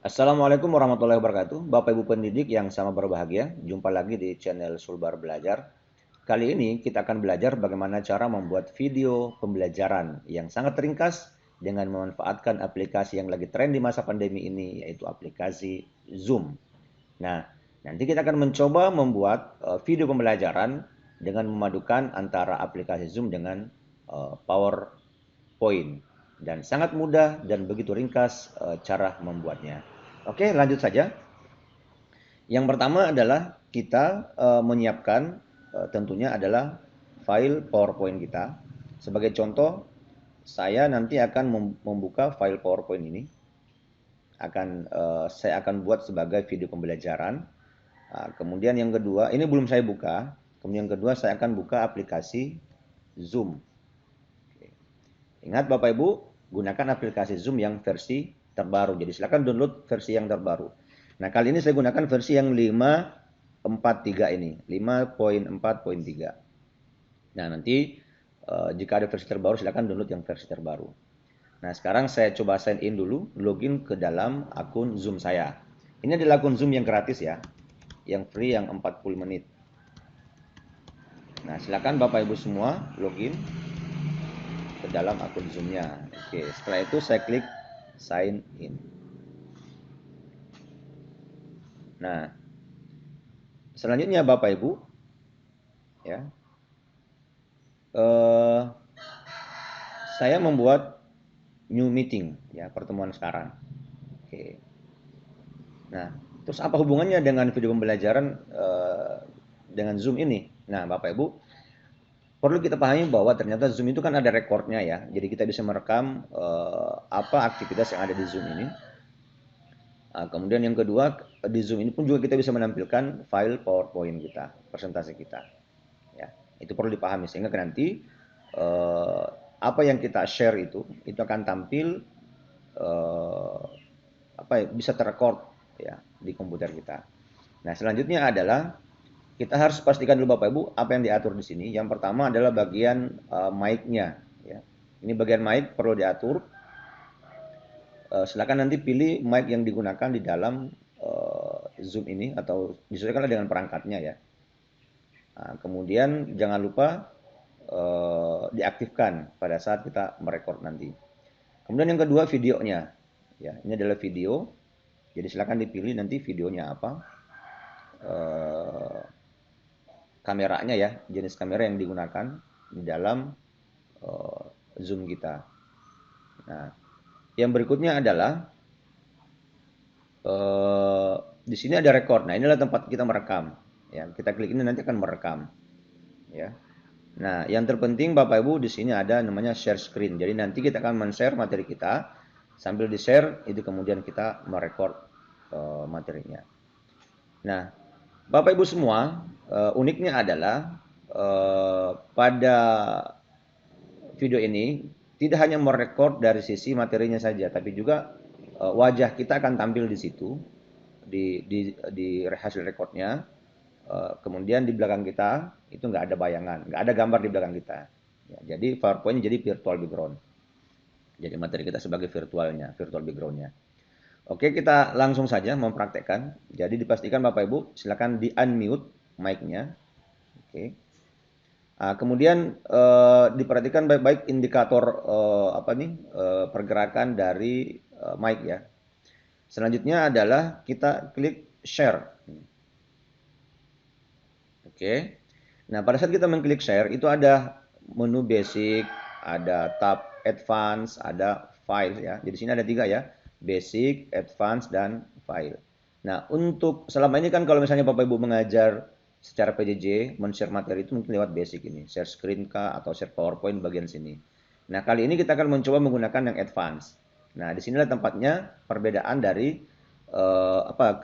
Assalamualaikum warahmatullahi wabarakatuh. Bapak Ibu pendidik yang sama berbahagia, jumpa lagi di channel Sulbar Belajar. Kali ini kita akan belajar bagaimana cara membuat video pembelajaran yang sangat ringkas dengan memanfaatkan aplikasi yang lagi tren di masa pandemi ini, yaitu aplikasi Zoom. Nah, nanti kita akan mencoba membuat video pembelajaran dengan memadukan antara aplikasi Zoom dengan PowerPoint. Dan sangat mudah dan begitu ringkas cara membuatnya. Oke, lanjut saja. Yang pertama adalah kita menyiapkan tentunya adalah file PowerPoint kita. Sebagai contoh, saya nanti akan membuka file PowerPoint ini. Saya akan buat sebagai video pembelajaran. Kemudian yang kedua, ini belum saya buka. Kemudian yang kedua, saya akan buka aplikasi Zoom. Ingat Bapak Ibu, gunakan aplikasi Zoom yang versi terbaru. Jadi silakan download versi yang terbaru. Nah, kali ini saya gunakan versi yang 5.4.3 ini, 5.4.3. Nah, nanti jika ada versi terbaru silakan download yang versi terbaru. Nah, sekarang saya coba sign in dulu, login ke dalam akun Zoom saya. Ini adalah akun Zoom yang gratis ya, yang free yang 40 menit. Nah, silakan Bapak Ibu semua login ke dalam akun Zoom-nya. Oke, setelah itu saya klik sign in. Nah, selanjutnya Bapak Ibu, ya, saya membuat new meeting, ya, pertemuan sekarang. Oke. Nah, terus apa hubungannya dengan video pembelajaran dengan Zoom ini? Nah, Bapak Ibu, perlu kita pahami bahwa ternyata Zoom itu kan ada rekornya ya. Jadi kita bisa merekam apa aktivitas yang ada di Zoom ini. Kemudian yang kedua, di Zoom ini pun juga kita bisa menampilkan file PowerPoint kita, presentasi kita. Ya, itu perlu dipahami sehingga nanti apa yang kita share itu akan tampil bisa terrecord ya di komputer kita. Nah, selanjutnya adalah kita harus pastikan dulu Bapak Ibu apa yang diatur di sini. Yang pertama adalah bagian mic-nya ya. Ini bagian mic perlu diatur. Silakan nanti pilih mic yang digunakan di dalam Zoom ini atau disesuaikan dengan perangkatnya ya. Nah, kemudian jangan lupa diaktifkan pada saat kita merekord nanti. Kemudian yang kedua videonya. Ya, ini adalah video. Jadi silakan dipilih nanti videonya apa. Kameranya ya, jenis kamera yang digunakan di dalam Zoom kita. Nah, yang berikutnya adalah di sini ada record. Nah, inilah tempat kita merekam. Ya, kita klik ini nanti akan merekam. Ya. Nah, yang terpenting Bapak Ibu di sini ada namanya share screen. Jadi nanti kita akan men-share materi kita sambil di-share itu kemudian kita merekord materinya. Nah, Bapak Ibu semua, uniknya adalah pada video ini tidak hanya merekord dari sisi materinya saja, tapi juga wajah kita akan tampil di situ di hasil rekodnya. Kemudian di belakang kita itu nggak ada bayangan, nggak ada gambar di belakang kita. Ya, jadi PowerPoint jadi virtual background. Jadi materi kita sebagai virtual backgroundnya. Oke, kita langsung saja mempraktekkan. Jadi dipastikan Bapak Ibu, silakan di unmute mic-nya. Oke. Kemudian diperhatikan baik-baik indikator pergerakan dari mic ya. Selanjutnya adalah kita klik share. Oke. Nah, pada saat kita mengklik share itu ada menu basic, ada tab advance, ada file ya. Jadi sini ada 3 ya. Basic, advance dan file. Nah, untuk selama ini kan kalau misalnya Bapak Ibu mengajar secara PJJ, men-share materi itu mungkin lewat basic ini, share screen kah atau share PowerPoint bagian sini. Nah, kali ini kita akan mencoba menggunakan yang advance. Nah, disinilah tempatnya perbedaan dari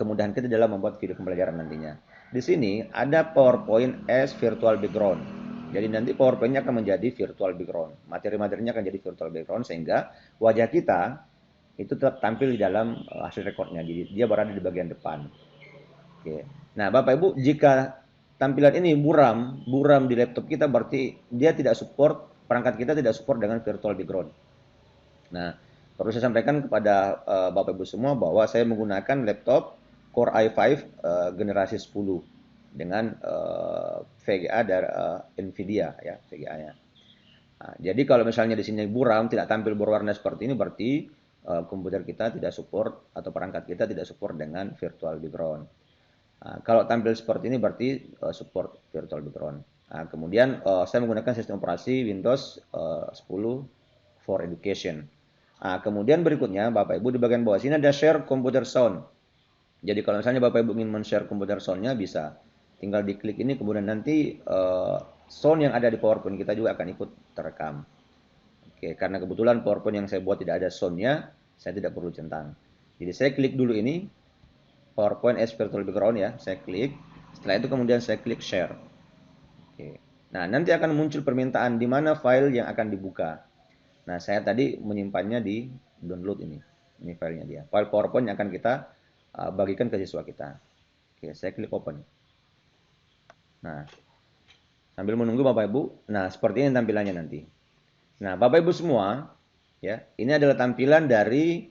kemudahan kita dalam membuat video pembelajaran nantinya. Di sini ada PowerPoint as virtual background. Jadi nanti PowerPoint-nya akan menjadi virtual background. Materi-materinya akan jadi virtual background sehingga wajah kita itu tetap tampil di dalam hasil rekornya. Jadi dia berada di bagian depan. Oke. Nah, Bapak Ibu, jika tampilan ini buram di laptop kita berarti dia tidak support, perangkat kita tidak support dengan virtual background. Nah, Perlu saya sampaikan kepada Bapak Ibu semua bahwa saya menggunakan laptop Core i5 generasi 10 dengan VGA dari Nvidia ya, VGA-nya. Nah, jadi kalau misalnya di sini buram tidak tampil berwarna seperti ini, berarti komputer kita tidak support atau perangkat kita tidak support dengan virtual background. Nah, kalau tampil seperti ini berarti support virtual background. Nah, kemudian saya menggunakan sistem operasi Windows 10 for Education. Nah, kemudian berikutnya Bapak Ibu di bagian bawah sini ada share computer sound. Jadi kalau misalnya Bapak Ibu ingin men-share computer sound-nya bisa tinggal diklik ini, kemudian nanti sound yang ada di PowerPoint kita juga akan ikut terekam. Oke, karena kebetulan PowerPoint yang saya buat tidak ada sound-nya, saya tidak perlu centang. Jadi saya klik dulu ini PowerPoint as virtual background ya, saya klik. Setelah itu kemudian saya klik share. Oke. Nah, nanti akan muncul permintaan di mana file yang akan dibuka. Nah, saya tadi menyimpannya di download ini. Ini filenya dia. File PowerPoint yang akan kita bagikan ke siswa kita. Oke, saya klik open. Nah, sambil menunggu Bapak Ibu. Nah, seperti ini tampilannya nanti. Nah, Bapak Ibu semua, ya, ini adalah tampilan dari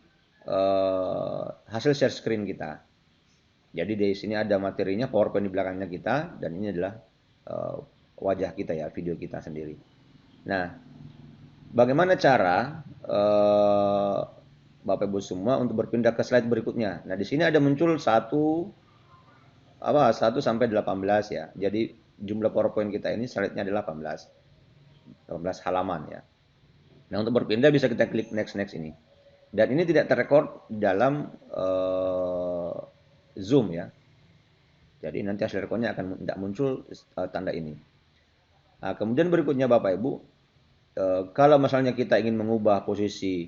hasil share screen kita. Jadi di sini ada materinya, PowerPoint di belakangnya kita, dan ini adalah wajah kita ya, video kita sendiri. Nah, bagaimana cara Bapak Ibu semua untuk berpindah ke slide berikutnya? Nah, di sini ada muncul 1 sampai 18 ya. Jadi jumlah PowerPoint kita ini slide-nya adalah 18 halaman ya. Nah, untuk berpindah bisa kita klik next ini. Dan ini tidak terrecord dalam Zoom ya. Jadi nanti hasil rekornya akan tidak muncul tanda ini. Nah, kemudian berikutnya Bapak Ibu, kalau misalnya kita ingin mengubah posisi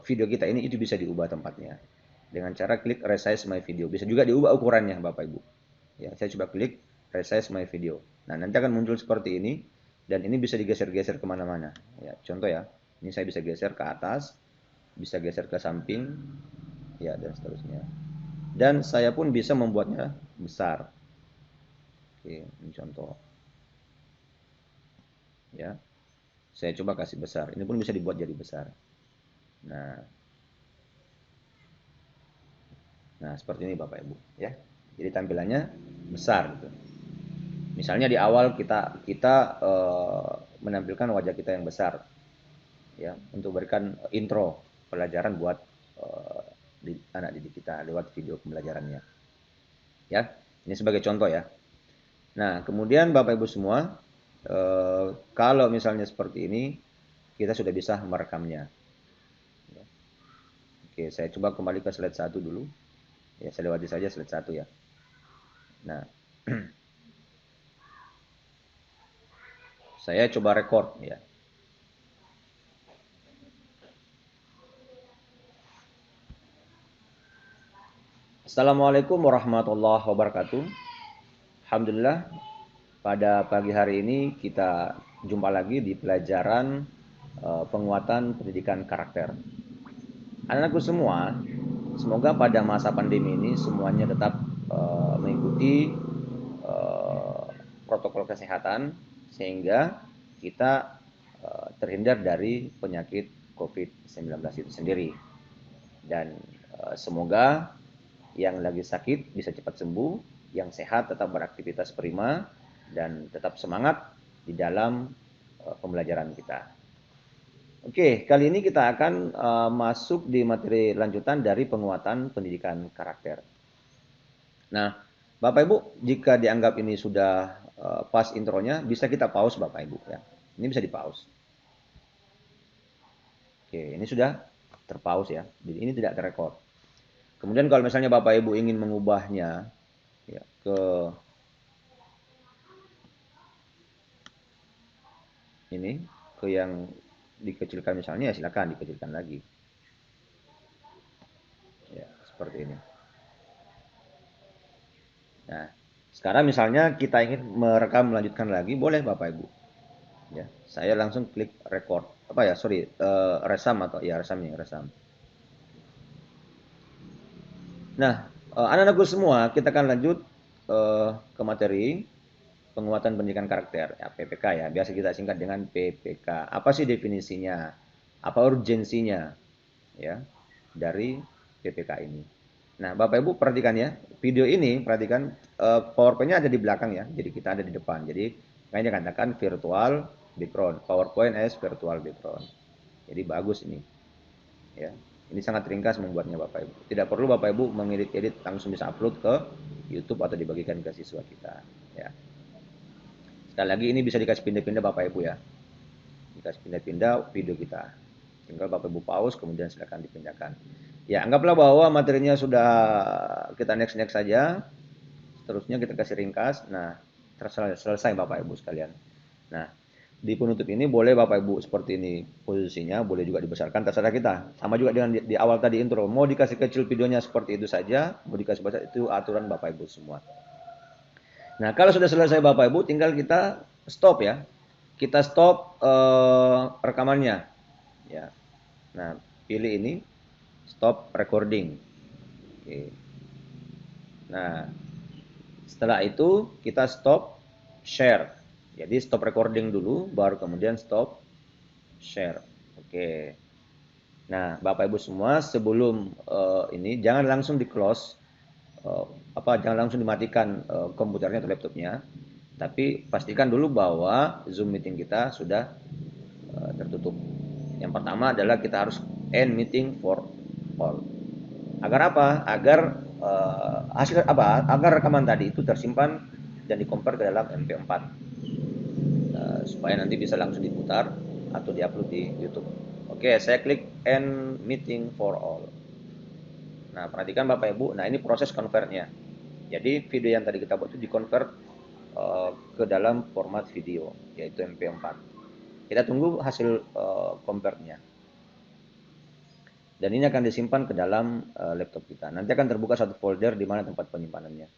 video kita ini, itu bisa diubah tempatnya dengan cara klik resize my video. Bisa juga diubah ukurannya Bapak Ibu. Ya, saya coba klik resize my video. Nah, nanti akan muncul seperti ini dan ini bisa digeser-geser kemana-mana. Ya, contoh ya, ini saya bisa geser ke atas, bisa geser ke samping, ya dan seterusnya. Dan saya pun bisa membuatnya besar. Oke, ini contoh. Ya, saya coba kasih besar. Ini pun bisa dibuat jadi besar. Nah, seperti ini Bapak Ibu. Ya, jadi tampilannya besar gitu. Misalnya di awal kita menampilkan wajah kita yang besar, ya, untuk berikan intro pelajaran buat anak didik kita lewat video pembelajarannya. Ya, ini sebagai contoh ya. Nah, kemudian Bapak Ibu semua, kalau misalnya seperti ini, kita sudah bisa merekamnya. Ya. Oke, saya coba kembali ke slide 1 dulu. Ya, saya lewati saja slide 1 ya. Nah, saya coba record ya. Assalamualaikum warahmatullahi wabarakatuh. Alhamdulillah, pada pagi hari ini kita jumpa lagi di pelajaran penguatan pendidikan karakter. Anak-anakku semua, semoga pada masa pandemi ini semuanya tetap mengikuti protokol kesehatan sehingga kita terhindar dari penyakit COVID-19 itu sendiri. Dan semoga yang lagi sakit bisa cepat sembuh, yang sehat tetap beraktivitas prima, dan tetap semangat di dalam pembelajaran kita. Oke, kali ini kita akan masuk di materi lanjutan dari penguatan pendidikan karakter. Nah, Bapak Ibu, jika dianggap ini sudah pas intronya, bisa kita pause Bapak Ibu ya. Ini bisa di pause. Oke, ini sudah terpause ya. Jadi ini tidak terrekord. Kemudian kalau misalnya Bapak Ibu ingin mengubahnya ya, ke ini, ke yang dikecilkan misalnya, ya silakan dikecilkan lagi. Ya, seperti ini. Nah, sekarang misalnya kita ingin merekam melanjutkan lagi, boleh Bapak Ibu. Ya, saya langsung klik record. Resam atau ya resam. Nah, anak-anakku semua, kita akan lanjut ke materi penguatan pendidikan karakter, ya, PPK ya. Biasa kita singkat dengan PPK. Apa sih definisinya? apa urgensinya ya dari PPK ini. Nah, Bapak Ibu perhatikan ya, video ini perhatikan PowerPoint-nya ada di belakang ya, jadi kita ada di depan. Jadi kayaknya katakan virtual background, PowerPoint as virtual background. Jadi bagus ini ya. Ini sangat ringkas membuatnya Bapak Ibu. Tidak perlu Bapak Ibu mengedit-edit, langsung bisa upload ke YouTube atau dibagikan ke siswa kita ya. Sekali lagi ini bisa dikasih pindah-pindah Bapak Ibu ya. Dikasih pindah-pindah video kita. Tinggal Bapak Ibu pause kemudian silakan dipindahkan. Ya, anggaplah bahwa materinya sudah kita next saja. Seterusnya kita kasih ringkas. Nah, selesai Bapak Ibu sekalian. Nah, di penutup ini boleh Bapak Ibu seperti ini posisinya, boleh juga dibesarkan terserah kita. Sama juga dengan di awal tadi intro, mau dikasih kecil videonya seperti itu saja, mau dikasih besar itu aturan Bapak Ibu semua. Nah, kalau sudah selesai Bapak Ibu, tinggal kita stop ya. Kita stop rekamannya. Ya. Nah, pilih ini, stop recording. Oke. Nah, setelah itu kita stop share. Jadi stop recording dulu, baru kemudian stop share. Oke. Nah, Bapak Ibu semua, sebelum ini jangan langsung di close, jangan langsung dimatikan komputernya atau laptopnya, tapi pastikan dulu bahwa Zoom meeting kita sudah tertutup. Yang pertama adalah kita harus end meeting for all. Agar apa? Agar agar rekaman tadi itu tersimpan dan dikompar ke dalam MP4 supaya nanti bisa langsung diputar atau diupload di YouTube. Oke, saya klik end meeting for all. Nah, perhatikan Bapak Ibu. Nah, ini proses convertnya. Jadi video yang tadi kita buat itu dikonvert ke dalam format video, yaitu MP4. Kita tunggu hasil convertnya. Dan ini akan disimpan ke dalam laptop kita. Nanti akan terbuka satu folder di mana tempat penyimpanannya.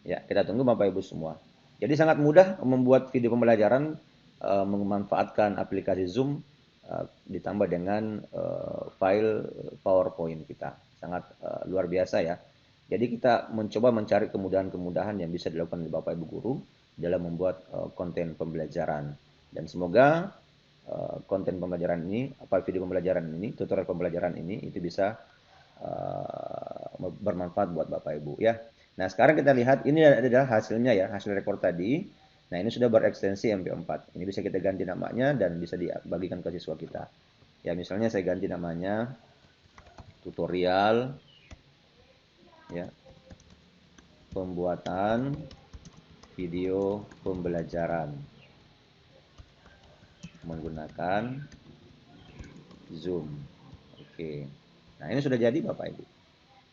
Ya, kita tunggu Bapak Ibu semua. Jadi sangat mudah membuat video pembelajaran memanfaatkan aplikasi Zoom ditambah dengan file PowerPoint kita. Sangat luar biasa ya. Jadi kita mencoba mencari kemudahan-kemudahan yang bisa dilakukan oleh Bapak Ibu guru dalam membuat konten pembelajaran. Dan semoga konten pembelajaran ini, video pembelajaran ini, tutorial pembelajaran ini itu bisa bermanfaat buat Bapak Ibu ya. Nah, sekarang kita lihat ini adalah hasilnya ya, hasil rekor tadi. Nah, ini sudah berekstensi MP4. Ini bisa kita ganti namanya dan bisa dibagikan ke siswa kita. Ya, misalnya saya ganti namanya tutorial ya. Pembuatan video pembelajaran menggunakan Zoom. Oke. Nah, ini sudah jadi Bapak Ibu.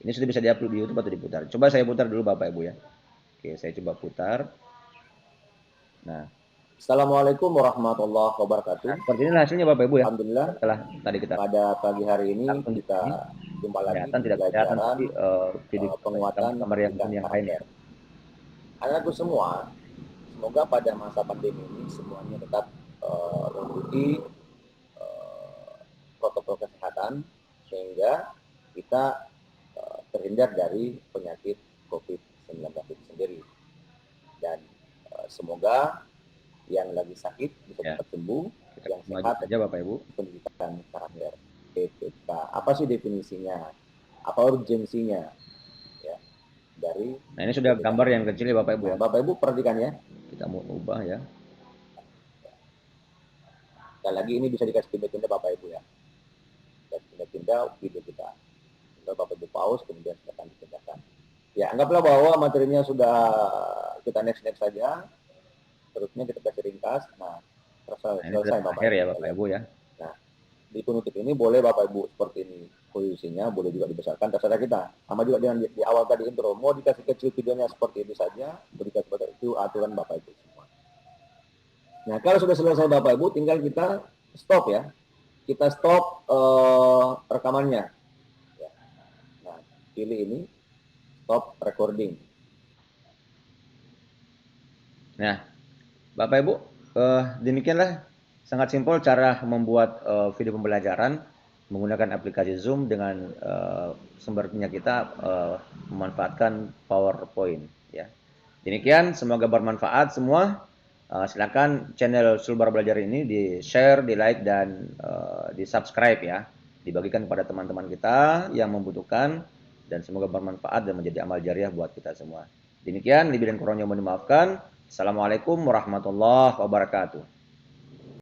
Ini sudah bisa diupload di YouTube atau diputar. Coba saya putar dulu Bapak Ibu ya. Oke, saya coba putar. Nah, Assalamualaikum warahmatullahi wabarakatuh. Nah, seperti ini hasilnya Bapak Ibu ya. Alhamdulillah. Setelah tadi kita pada pagi hari ini kita jumpa lagi tidak kelihatan tapi video penguatan kamar yang lain ya. Anak-anakku semua, semoga pada masa pandemi ini semuanya tetap mengikuti protokol kesehatan sehingga kita terhindar dari penyakit COVID-19 itu sendiri. Dan semoga yang lagi sakit bisa cepat sembuh, yang sehat aja Bapak Ibu. Pendidikan karakter PPK. Apa sih definisinya? Apa urgensinya? Ya, dari. Nah, ini sudah gambar yang kecil ya Bapak Ibu ya. Bapak Ibu perhatikan ya. Kita mau ubah ya. Sekali lagi ini bisa dikasih pindah-pindah Bapak Ibu ya. Dikasih pindah-pindah video kita. Tinggal Bapak Ibu pause kemudian silakan dipindahkan. Ya, anggaplah bahwa materinya sudah kita next saja. Terusnya kita kasih ringkas. Nah, selesai Bapak akhir ya Bapak Ibu ya. Nah, di penutup ini boleh Bapak Ibu seperti ini posisinya, boleh juga dibesarkan terserah kita. Sama juga dengan di awal tadi intro, mau dikasih kecil videonya seperti itu saja, mau dikasih besar itu aturan Bapak Ibu semua. Nah, kalau sudah selesai Bapak Ibu, tinggal kita stop ya. Kita stop rekamannya. Ya. Nah, pilih ini, stop recording. Nah, Bapak Ibu, demikianlah sangat simpel cara membuat video pembelajaran menggunakan aplikasi Zoom dengan sumbernya kita memanfaatkan PowerPoint ya. Demikian, semoga bermanfaat semua. Silakan channel Sulbar Belajar ini di-share, di-like, dan di-subscribe ya. Dibagikan kepada teman-teman kita yang membutuhkan, dan semoga bermanfaat dan menjadi amal jariah buat kita semua. Demikian, lebih dan kurangnya mohon dimaafkan. Assalamualaikum warahmatullahi wabarakatuh.